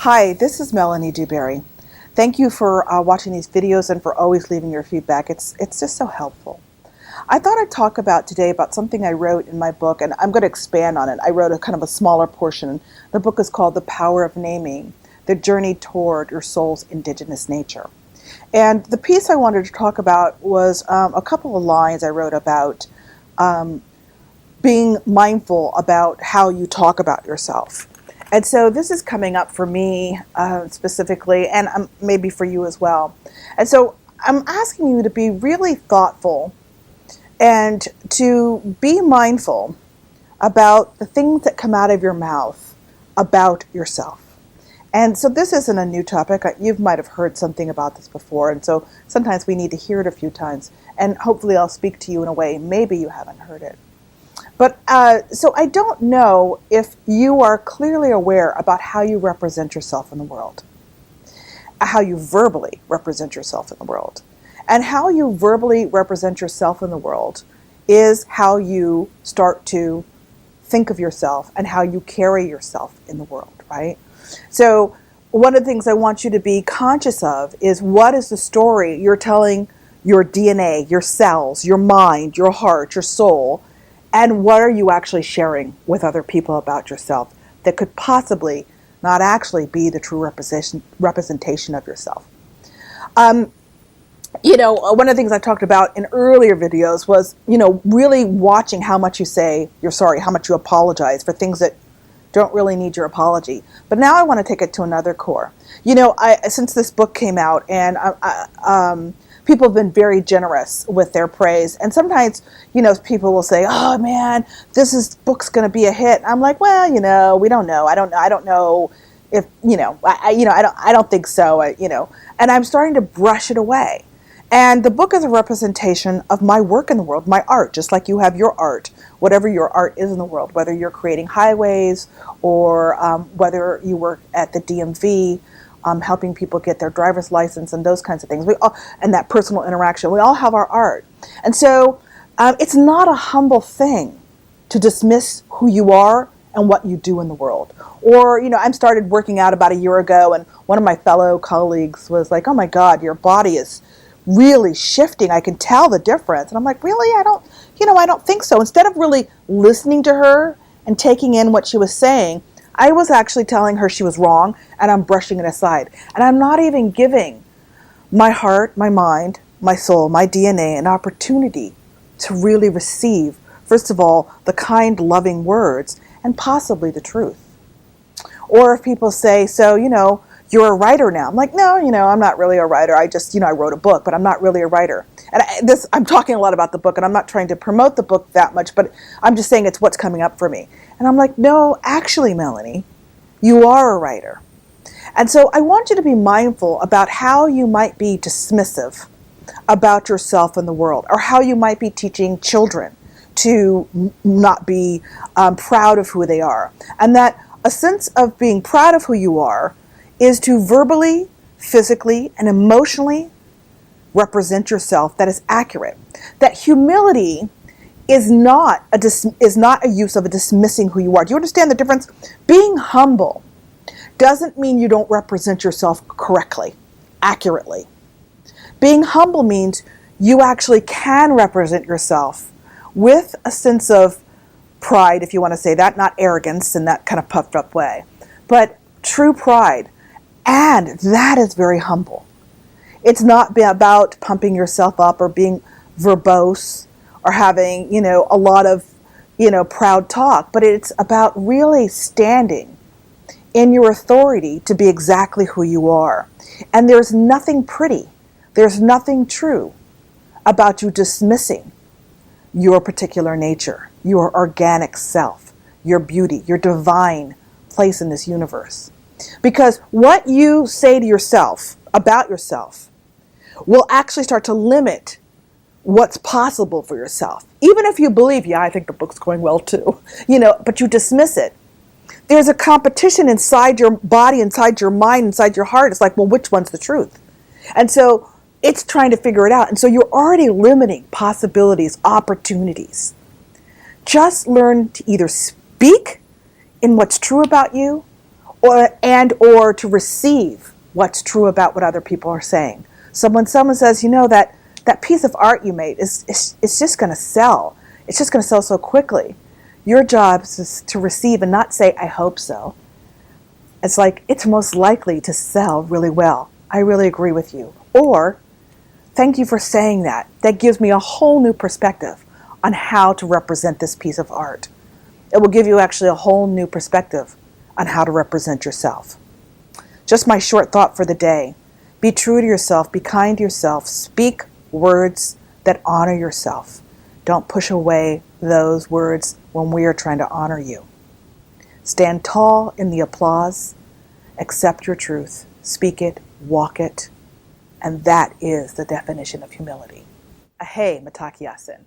Hi, this is Melanie DewBerry. Thank you for watching these videos and for always leaving your feedback. It's just so helpful. I thought I'd talk about today about something I wrote in my book, and I'm going to expand on it. I wrote a kind of a smaller portion. The book is called The Power of Naming, The Journey Toward Your Soul's Indigenous Nature. And the piece I wanted to talk about was a couple of lines I wrote about being mindful about how you talk about yourself. And so this is coming up for me specifically, and maybe for you as well. And so I'm asking you to be really thoughtful and to be mindful about the things that come out of your mouth about yourself. And so this isn't a new topic. You might have heard something about this before, and so sometimes we need to hear it a few times. And hopefully I'll speak to you in a way maybe you haven't heard it. But so I don't know if you are clearly aware about how you represent yourself in the world, how you verbally represent yourself in the world. And how you verbally represent yourself in the world is how you start to think of yourself and how you carry yourself in the world, right? So one of the things I want you to be conscious of is, what is the story you're telling your DNA, your cells, your mind, your heart, your soul, and what are you actually sharing with other people about yourself that could possibly not actually be the true representation of yourself? One of the things I talked about in earlier videos was, really watching how much you say you're sorry, how much you apologize for things that don't really need your apology. But now I want to take it to another core. Since this book came out, and people have been very generous with their praise. And sometimes, people will say, "Oh man, book's going to be a hit." I'm like, "Well, we don't know. I don't know if, I don't think so, And I'm starting to brush it away. And the book is a representation of my work in the world, my art, just like you have your art, whatever your art is in the world, whether you're creating highways or whether you work at the DMV, helping people get their driver's license and those kinds of things. And that personal interaction. We all have our art. And so it's not a humble thing to dismiss who you are and what you do in the world. Or, I started working out about a year ago, and one of my fellow colleagues was like, "Oh my God, your body is really shifting. I can tell the difference." And I'm like, "Really? I don't think so." Instead of really listening to her and taking in what she was saying, I was actually telling her she was wrong, and I'm brushing it aside. And I'm not even giving my heart, my mind, my soul, my DNA an opportunity to really receive, first of all, the kind, loving words and possibly the truth. Or if people say, "So, you're a writer now." I'm like, "No, I'm not really a writer. I just, I wrote a book, but I'm not really a writer." And I'm talking a lot about the book, and I'm not trying to promote the book that much, but I'm just saying it's what's coming up for me. And I'm like, "No, actually, Melanie, you are a writer." And so I want you to be mindful about how you might be dismissive about yourself in the world, or how you might be teaching children to not be proud of who they are. And that a sense of being proud of who you are is to verbally, physically, and emotionally represent yourself that is accurate. That humility is not a use of dismissing who you are. Do you understand the difference? Being humble doesn't mean you don't represent yourself correctly, accurately. Being humble means you actually can represent yourself with a sense of pride, if you want to say that, not arrogance in that kind of puffed up way, but true pride. And that is very humble. It's not about pumping yourself up or being verbose or having, a lot of, proud talk, but it's about really standing in your authority to be exactly who you are. And there's nothing pretty, there's nothing true about you dismissing your particular nature, your organic self, your beauty, your divine place in this universe. Because what you say to yourself about yourself will actually start to limit what's possible for yourself. Even if you believe, "Yeah, I think the book's going well too," but you dismiss it. There's a competition inside your body, inside your mind, inside your heart. It's like, well, which one's the truth? And so it's trying to figure it out. And so you're already limiting possibilities, opportunities. Just learn to either speak in what's true about you or to receive what's true about what other people are saying. So when someone says, that piece of art you made it's just going to sell. It's just going to sell so quickly. Your job is to receive and not say, I hope so. It's like, it's most likely to sell really well. I really agree with you. Or, thank you for saying that. That gives me a whole new perspective on how to represent this piece of art. It will give you actually a whole new perspective on how to represent yourself. Just my short thought for the day. Be true to yourself. Be kind to yourself. Speak words that honor yourself. Don't push away those words when we are trying to honor you. Stand tall in the applause. Accept your truth. Speak it. Walk it. And that is the definition of humility. Ahe, Matakiyasin.